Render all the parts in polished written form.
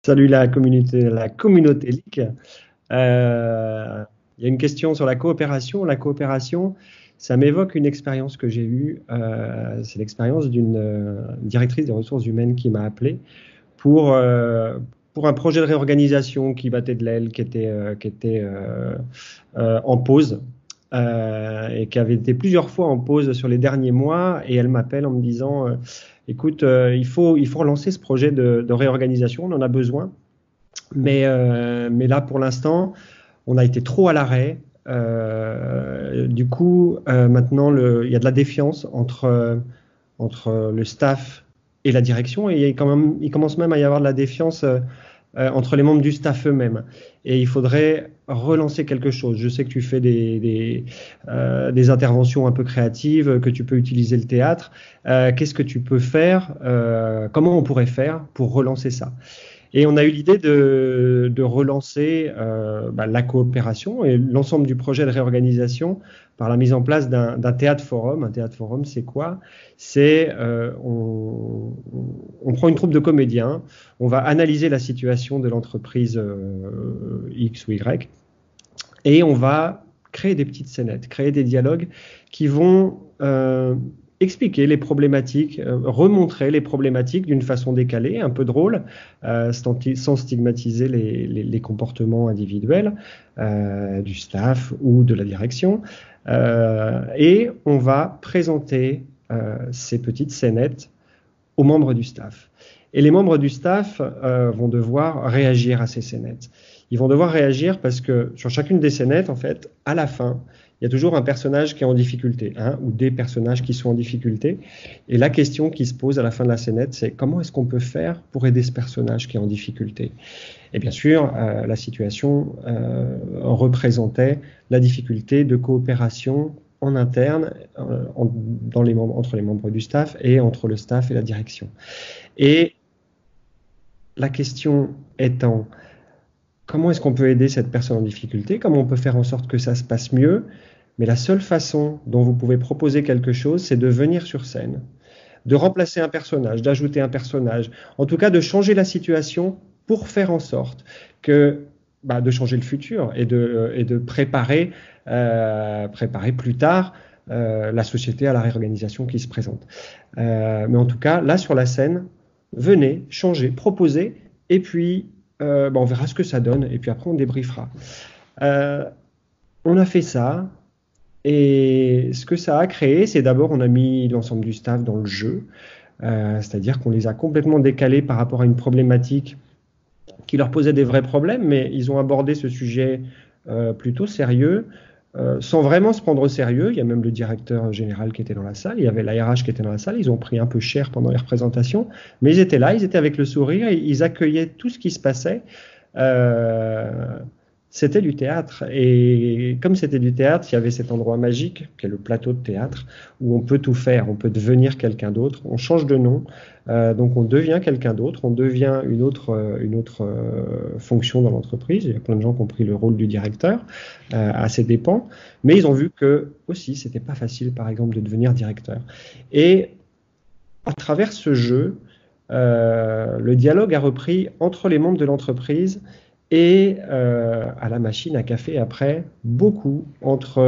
Salut la communauté LIC. Il y a une question sur la coopération. La coopération, ça m'évoque une expérience que j'ai eue. C'est l'expérience d'une directrice des ressources humaines qui m'a appelé pour, euh, pour un projet de réorganisation qui battait de l'aile, qui était en pause et qui avait été plusieurs fois en pause sur les derniers mois. Et elle m'appelle en me disant, écoute, il faut relancer ce projet de réorganisation, on en a besoin. Mais là, pour l'instant, on a été trop à l'arrêt. Du coup, maintenant, il y a de la défiance entre le staff et la direction, et il commence même à y avoir de la défiance entre les membres du staff eux-mêmes. Et il faudrait relancer quelque chose. Je sais que tu fais des interventions un peu créatives, que tu peux utiliser le théâtre. Qu'est-ce que tu peux faire? Comment on pourrait faire pour relancer ça? Et on a eu l'idée de relancer la coopération et l'ensemble du projet de réorganisation par la mise en place d'un théâtre forum. Un théâtre forum, c'est quoi? On prend une troupe de comédiens, on va analyser la situation de l'entreprise X ou Y et on va créer des petites scénettes, créer des dialogues qui vont expliquer les problématiques, remontrer les problématiques d'une façon décalée, un peu drôle, sans stigmatiser les comportements individuels du staff ou de la direction. Et on va présenter ces petites scénettes aux membres du staff. Et les membres du staff vont devoir réagir à ces scénettes. Ils vont devoir réagir parce que sur chacune des scénettes, en fait, à la fin, il y a toujours un personnage qui est en difficulté, ou des personnages qui sont en difficulté. Et la question qui se pose à la fin de la scénette, c'est comment est-ce qu'on peut faire pour aider ce personnage qui est en difficulté? Et bien sûr, la situation représentait la difficulté de coopération en interne entre les membres du staff et entre le staff et la direction. Et la question étant, comment est-ce qu'on peut aider cette personne en difficulté? Comment on peut faire en sorte que ça se passe mieux? Mais la seule façon dont vous pouvez proposer quelque chose, c'est de venir sur scène, de remplacer un personnage, d'ajouter un personnage, en tout cas de changer la situation pour faire en sorte de changer le futur et de préparer plus tard la société à la réorganisation qui se présente. Mais en tout cas, là sur la scène, venez, changez, proposez, et puis on verra ce que ça donne, et puis après on débriefera. On a fait ça, et ce que ça a créé, c'est d'abord on a mis l'ensemble du staff dans le jeu, c'est-à-dire qu'on les a complètement décalés par rapport à une problématique qui leur posait des vrais problèmes, mais ils ont abordé ce sujet plutôt sérieux, sans vraiment se prendre au sérieux. Il y a même le directeur général qui était dans la salle, il y avait la RH qui était dans la salle, ils ont pris un peu cher pendant les représentations, mais ils étaient là, ils étaient avec le sourire, et ils accueillaient tout ce qui se passait. C'était du théâtre, et comme c'était du théâtre, il y avait cet endroit magique qui est le plateau de théâtre où on peut tout faire, on peut devenir quelqu'un d'autre, on change de nom, donc on devient quelqu'un d'autre, on devient une autre fonction dans l'entreprise. Il y a plein de gens qui ont pris le rôle du directeur à ses dépens, mais ils ont vu que aussi c'était pas facile, par exemple, de devenir directeur. Et à travers ce jeu, le dialogue a repris entre les membres de l'entreprise et à la machine à café après, beaucoup entre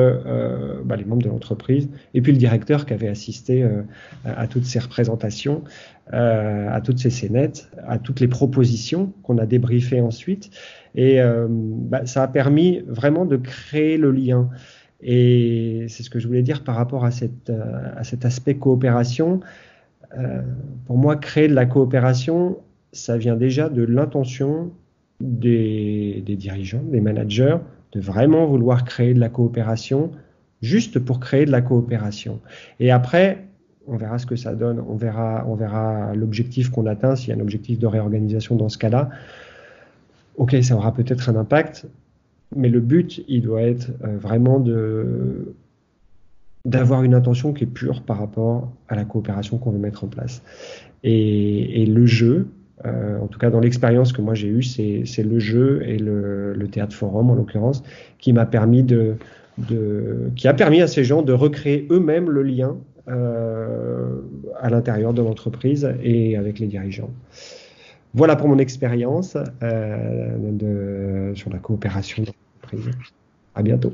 les membres de l'entreprise et puis le directeur qui avait assisté à toutes ces représentations, à toutes ces scénettes, à toutes les propositions qu'on a débriefées ensuite. Et ça a permis vraiment de créer le lien. Et c'est ce que je voulais dire par rapport à cet aspect coopération. Pour moi, créer de la coopération, ça vient déjà de l'intention des dirigeants, des managers, de vraiment vouloir créer de la coopération juste pour créer de la coopération. Et après, on verra ce que ça donne, on verra l'objectif qu'on atteint, s'il y a un objectif de réorganisation dans ce cas-là. Ok, ça aura peut-être un impact, mais le but, il doit être vraiment d'avoir une intention qui est pure par rapport à la coopération qu'on veut mettre en place. Et le jeu, en tout cas dans l'expérience que moi j'ai eue, c'est le jeu et le théâtre forum en l'occurrence qui a permis à ces gens de recréer eux-mêmes le lien à l'intérieur de l'entreprise et avec les dirigeants. Voilà pour mon expérience sur la coopération d'entreprise. À bientôt.